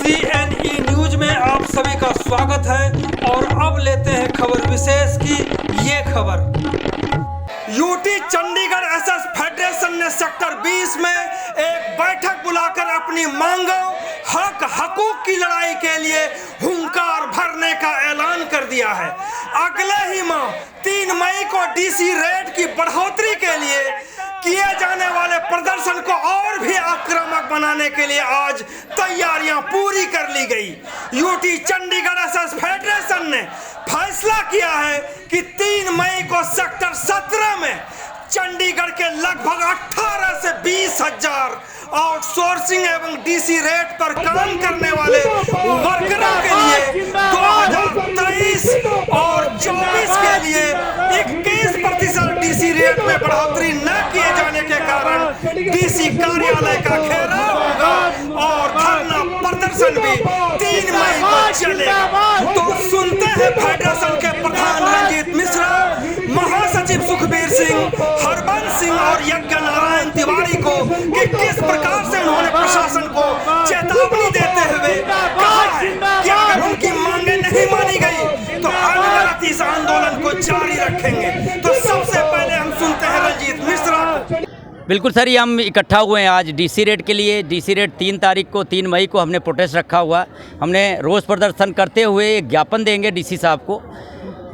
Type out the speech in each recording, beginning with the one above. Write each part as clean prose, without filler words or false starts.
CNE news में आप सभी का स्वागत है और अब लेते हैं खबर विशेष की ये खबर। यूटी चंडीगढ़ एसएस फेडरेशन ने सेक्टर 20 में एक बैठक बुलाकर अपनी मांगों हकूक की लड़ाई के लिए हुंकार भरने का ऐलान कर दिया है। अगले ही माह 3 मई को डीसी रेट की बढ़ोतरी के लिए किए जाने वाले प्रदर्शन को और भी आक्रामक बनाने के लिए आज तैयारियां पूरी कर ली गई। यूटी चंडीगढ़ एसएस फेडरेशन ने फैसला किया है कि 3 मई को सेक्टर 17 में चंडीगढ़ के लगभग 18 से 20 हजार आउटसोर्सिंग एवं डीसी रेट पर काम करने वाले वर्करों के लिए 2023 और 24 के लिए 21% डीसी रेट में बढ़ोतरी न किए जाने के कारण डीसी कार्यालय का घेराव होगा और धरना प्रदर्शन भी 3 मई को चलेगा। तो सुनते हैं फेडरेशन के प्रधान रंजीत मिश्रा, महासचिव सुखबीर सिंह, हरबंस सिंह और यज्ञ नारायण तिवारी को कि किस प्रकार से उन्होंने प्रशासन को चेतावनी देते हुए कहा है कि अगर उनकी मांगे नहीं मानी गई तो अनवरत इस आंदोलन को जारी रखेंगे। तो सबसे पहले हम सुनते हैं रंजीत मिश्रा। बिल्कुल सर, ये हम इकट्ठा हुए हैं आज डीसी रेट के लिए। डीसी रेट 3 मई को हमने प्रोटेस्ट रखा हुआ। हमने रोज़ प्रदर्शन करते हुए एक ज्ञापन देंगे डीसी साहब को,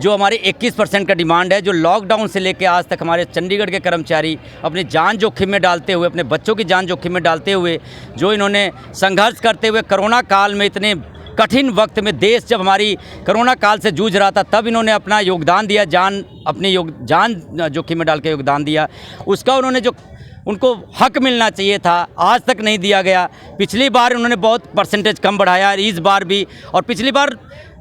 जो हमारी 21% का डिमांड है, जो लॉकडाउन से लेकर आज तक हमारे चंडीगढ़ के कर्मचारी अपनी जान जोखिम में डालते हुए, अपने बच्चों की जान जोखिम में डालते हुए, जो इन्होंने संघर्ष करते हुए कोरोना काल में, इतने कठिन वक्त में देश जब हमारी कोरोना काल से जूझ रहा था, तब इन्होंने अपना योगदान दिया, जान जोखिम में डाल के योगदान दिया। उसका उन्होंने जो उनको हक मिलना चाहिए था आज तक नहीं दिया गया। पिछली बार उन्होंने बहुत परसेंटेज कम बढ़ाया, इस बार भी। और पिछली बार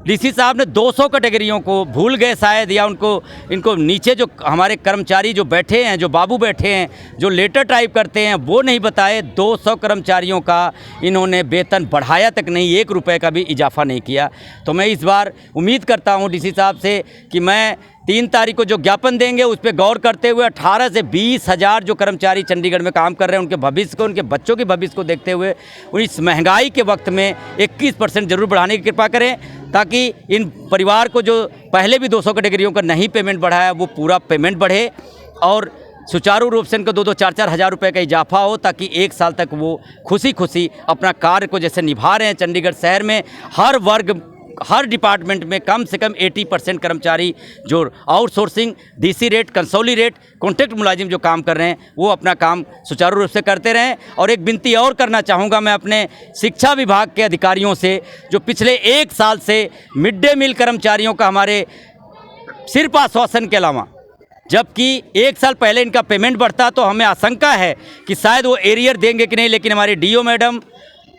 डीसी साहब ने 200 कैटेगरियों को भूल गए शायद, या इनको नीचे जो हमारे कर्मचारी जो बैठे हैं, जो बाबू बैठे हैं, जो लेटर टाइप करते हैं, वो नहीं बताए। 200 कर्मचारियों का इन्होंने वेतन बढ़ाया तक नहीं, 1 रुपये का भी इजाफा नहीं किया। तो मैं इस बार उम्मीद करता हूं डीसी साहब से कि मैं 3 तारीख को जो ज्ञापन देंगे उस पर गौर करते हुए 18 से 20 हज़ार जो कर्मचारी चंडीगढ़ में काम कर रहे हैं, उनके भविष्य को, उनके बच्चों के भविष्य को देखते हुए इस महंगाई के वक्त में 21% जरूर बढ़ाने की कृपा करें, ताकि इन परिवार को जो पहले भी 200 कैटेगरियों का नहीं पेमेंट बढ़ा है वो पूरा पेमेंट बढ़े और सुचारू रूप से इनको 2-2, 4-4 हज़ार रुपये का इजाफा हो, ताकि 1 साल तक वो खुशी अपना कार्य को जैसे निभा रहे हैं। चंडीगढ़ शहर में हर वर्ग, हर डिपार्टमेंट में कम से कम 80% कर्मचारी जो आउटसोर्सिंग, डीसी रेट, कंसोली रेट, कॉन्ट्रैक्ट मुलाजिम जो काम कर रहे हैं, वो अपना काम सुचारू रूप से करते रहें। और एक विनती और करना चाहूँगा मैं अपने शिक्षा विभाग के अधिकारियों से, जो पिछले 1 साल से मिड डे मील कर्मचारियों का हमारे सिर्फ आश्वासन के अलावा, जबकि 1 साल पहले इनका पेमेंट बढ़ता, तो हमें आशंका है कि शायद वो एरियर देंगे कि नहीं। लेकिन हमारी डीओ मैडम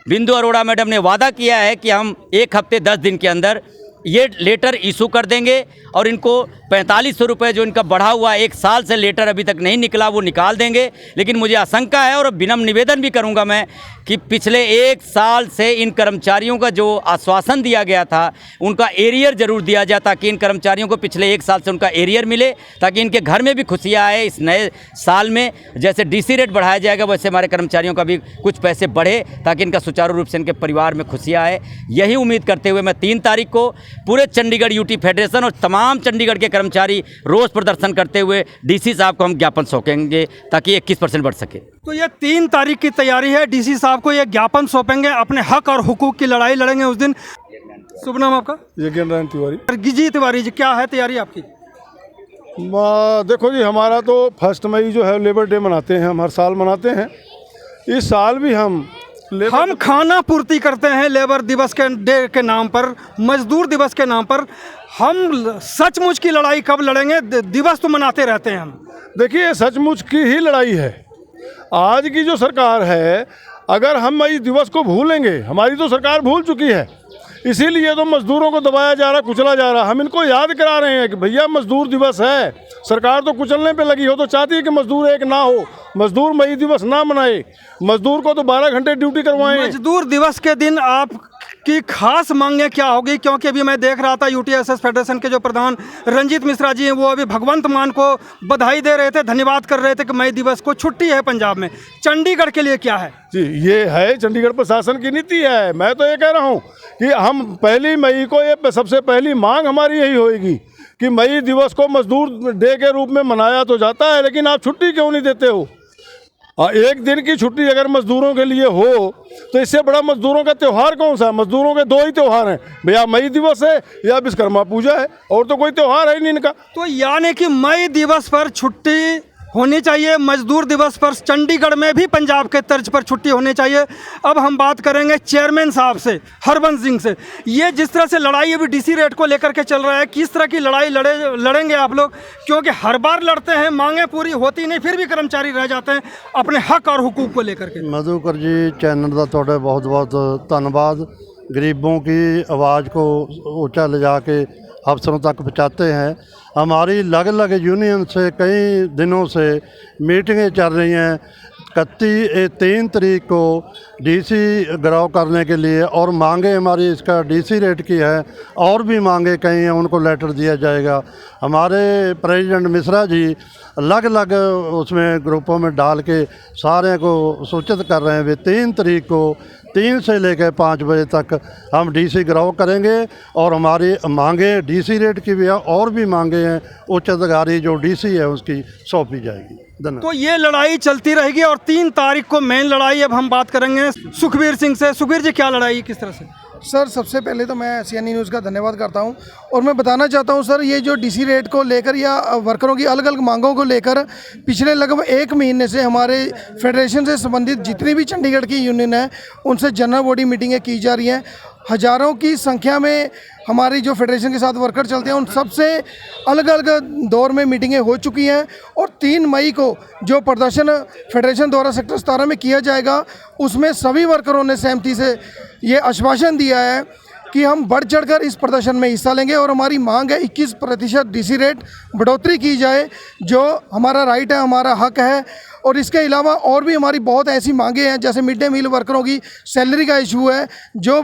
बिंदु अरोड़ा मैडम ने वादा किया है कि हम 1 हफ्ते 10 दिन के अंदर ये लेटर इशू कर देंगे और इनको 4500 रुपये जो इनका बढ़ा हुआ 1 साल से लेटर अभी तक नहीं निकला, वो निकाल देंगे। लेकिन मुझे आशंका है और विनम्र निवेदन भी करूंगा मैं कि पिछले 1 साल से इन कर्मचारियों का जो आश्वासन दिया गया था, उनका एरियर जरूर दिया जाए, ताकि इन कर्मचारियों को पिछले 1 साल से उनका एरियर मिले, ताकि इनके घर में भी खुशियाँ आए। इस नए साल में जैसे डीसी रेट बढ़ाया जाएगा, वैसे हमारे कर्मचारियों का भी कुछ पैसे बढ़े, ताकि इनका सुचारू रूप से इनके परिवार में खुशियाँ आए। यही उम्मीद करते हुए मैं 3 तारीख को पूरे चंडीगढ़ यूटी फेडरेशन और तमाम चंडीगढ़ के कर्मचारी रोज़ प्रदर्शन करते हुए डीसी साहब को हम ज्ञापन सौंपेंगे, ताकि 21% बढ़ सके। तो ये 3 तारीख की तैयारी है, डीसी साहब को ये ज्ञापन सौंपेंगे, अपने हक और हुकूक की लड़ाई लड़ेंगे उस दिन। शुभ नाम आपका? यज्ञ नारायण तिवारी। जी तिवारी जी, क्या है तैयारी आपकी? देखो जी, हमारा तो 1 मई जो है लेबर डे मनाते हैं, हम हर साल मनाते हैं। इस साल भी हम खाना पूर्ति करते हैं लेबर दिवस के डे के नाम पर, मजदूर दिवस के नाम पर। हम सचमुच की लड़ाई कब लड़ेंगे? दिवस तो मनाते रहते हैं हम। देखिए, सचमुच की ही लड़ाई है। आज की जो सरकार है, अगर हम इस दिवस को भूलेंगे, हमारी तो सरकार भूल चुकी है, इसीलिए तो मजदूरों को दबाया जा रहा, कुचला जा रहा। हम इनको याद करा रहे हैं कि भैया मजदूर दिवस है। सरकार तो कुचलने पे लगी हो, तो चाहती है कि मजदूर एक ना हो, मजदूर मई दिवस ना मनाए, मजदूर को तो 12 घंटे ड्यूटी करवाएं। मजदूर दिवस के दिन आप कि खास मांगें क्या होगी, क्योंकि अभी मैं देख रहा था यूटीएसएस फेडरेशन के जो प्रधान रंजीत मिश्रा जी हैं वो अभी भगवंत मान को बधाई दे रहे थे, धन्यवाद कर रहे थे कि मई दिवस को छुट्टी है पंजाब में। चंडीगढ़ के लिए क्या है? जी, ये है चंडीगढ़ प्रशासन की नीति है। मैं तो ये कह रहा हूँ कि हम 1 मई को ये सबसे पहली मांग हमारी यही होएगी कि मई दिवस को मजदूर डे के रूप में मनाया तो जाता है, लेकिन आप छुट्टी क्यों नहीं देते हो? एक दिन की छुट्टी अगर मजदूरों के लिए हो तो इससे बड़ा मजदूरों का त्यौहार कौन सा है? मजदूरों के 2 ही त्यौहार हैं भैया, मई दिवस है या विश्वकर्मा पूजा है, और तो कोई त्यौहार है ही नहीं इनका। तो यानी कि मई दिवस पर छुट्टी होनी चाहिए, मजदूर दिवस पर चंडीगढ़ में भी पंजाब के तर्ज पर छुट्टी होनी चाहिए। अब हम बात करेंगे चेयरमैन साहब से, हरबंस सिंह से। ये जिस तरह से लड़ाई अभी डीसी रेट को लेकर के चल रहा है, किस तरह की लड़ाई लड़ेंगे आप लोग? क्योंकि हर बार लड़ते हैं, मांगें पूरी होती नहीं, फिर भी कर्मचारी रह जाते हैं अपने हक और हुकूक को लेकर के। मधुकर जी, चैनल का थोड़ा बहुत बहुत धन्यवाद। गरीबों की आवाज़ को ऊंचा ले जाके अफसरों तक पहुँचाते हैं। हमारी अलग अलग यूनियन से कई दिनों से मीटिंगें चल रही हैं। 3 तारीख को डीसी गिराव करने के लिए, और मांगे हमारी इसका डीसी रेट की है, और भी मांगे कई हैं, उनको लेटर दिया जाएगा। हमारे प्रेसिडेंट मिश्रा जी अलग अलग उसमें ग्रुपों में डाल के सारे को सूचित कर रहे हैं वे 3 तारीख को 3 से लेकर 5 बजे तक हम डीसी गिराव करेंगे, और हमारी मांगे डीसी रेट की भी है, और भी मांगे हैं उच्च अधिकारी जो डीसी है उसकी सौंपी जाएगी। धन्यवाद। तो ये लड़ाई चलती रहेगी, और 3 तारीख को मेन लड़ाई अब हम बात करेंगे सुखबीर सिंह से। सुखबीर जी, क्या लड़ाई, किस तरह से? सर, सबसे पहले तो मैं सीएनई न्यूज़ का धन्यवाद करता हूं, और मैं बताना चाहता हूं सर, ये जो डीसी रेट को लेकर या वर्करों की अलग अलग मांगों को लेकर पिछले लगभग 1 महीने से हमारे फेडरेशन से संबंधित जितनी भी चंडीगढ़ की यूनियन है उनसे जनरल बॉडी मीटिंगें की जा रही हैं। हज़ारों की संख्या में हमारी जो फेडरेशन के साथ वर्कर चलते हैं उन सबसे अलग अलग दौर में मीटिंगें हो चुकी हैं, और 3 मई को जो प्रदर्शन फेडरेशन द्वारा सेक्टर 17 में किया जाएगा उसमें सभी वर्करों ने सहमति से ये आश्वासन दिया है कि हम बढ़ चढ़कर इस प्रदर्शन में हिस्सा लेंगे, और हमारी मांग है 21% डीसी रेट बढ़ोतरी की जाए, जो हमारा राइट है, हमारा हक है। और इसके अलावा और भी हमारी बहुत ऐसी मांगे हैं, जैसे मिड डे मील वर्करों की सैलरी का इशू है, जो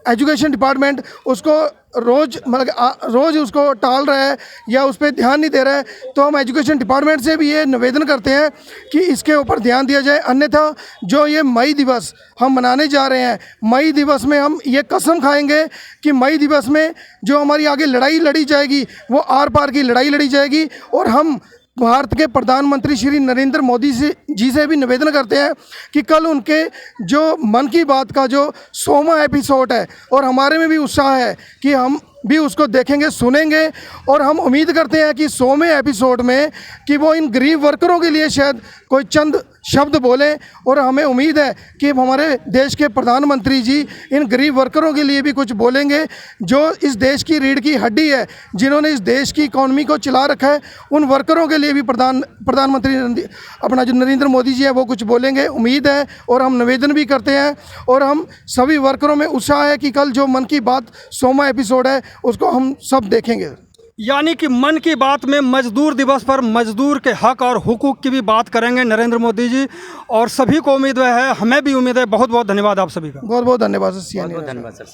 एजुकेशन डिपार्टमेंट उसको रोज़ उसको टाल रहा है या उस पर ध्यान नहीं दे रहा है। तो हम एजुकेशन डिपार्टमेंट से भी ये निवेदन करते हैं कि इसके ऊपर ध्यान दिया जाए। अन्यथा जो ये मई दिवस हम मनाने जा रहे हैं, मई दिवस में हम ये कसम खाएंगे कि मई दिवस में जो हमारी आगे लड़ाई लड़ी जाएगी वो आर पार की लड़ाई लड़ी जाएगी। और हम भारत के प्रधानमंत्री श्री नरेंद्र मोदी जी से भी निवेदन करते हैं कि कल उनके जो मन की बात का जो 100वां एपिसोड है, और हमारे में भी उत्साह है कि हम भी उसको देखेंगे, सुनेंगे, और हम उम्मीद करते हैं कि 100वें एपिसोड में कि वो इन गरीब वर्करों के लिए शायद कोई चंद शब्द बोलें। और हमें उम्मीद है कि हमारे देश के प्रधानमंत्री जी इन गरीब वर्करों के लिए भी कुछ बोलेंगे, जो इस देश की रीढ़ की हड्डी है, जिन्होंने इस देश की इकॉनमी को चला रखा है। उन वर्करों के लिए भी प्रधानमंत्री अपना जो नरेंद्र मोदी जी है वो कुछ बोलेंगे, उम्मीद है, और हम निवेदन भी करते हैं। और हम सभी वर्करों में उत्साह है कि कल जो मन की बात 100वां एपिसोड है उसको हम सब देखेंगे। यानी कि मन की बात में मजदूर दिवस पर मजदूर के हक और हुकूक की भी बात करेंगे नरेंद्र मोदी जी, और सभी को उम्मीद है, हमें भी उम्मीद है। बहुत बहुत धन्यवाद आप सभी का। बहुत बहुत धन्यवाद सर, धन्यवाद सर।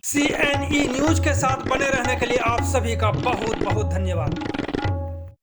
CNE न्यूज़ के साथ बने रहने के लिए आप सभी का बहुत बहुत धन्यवाद।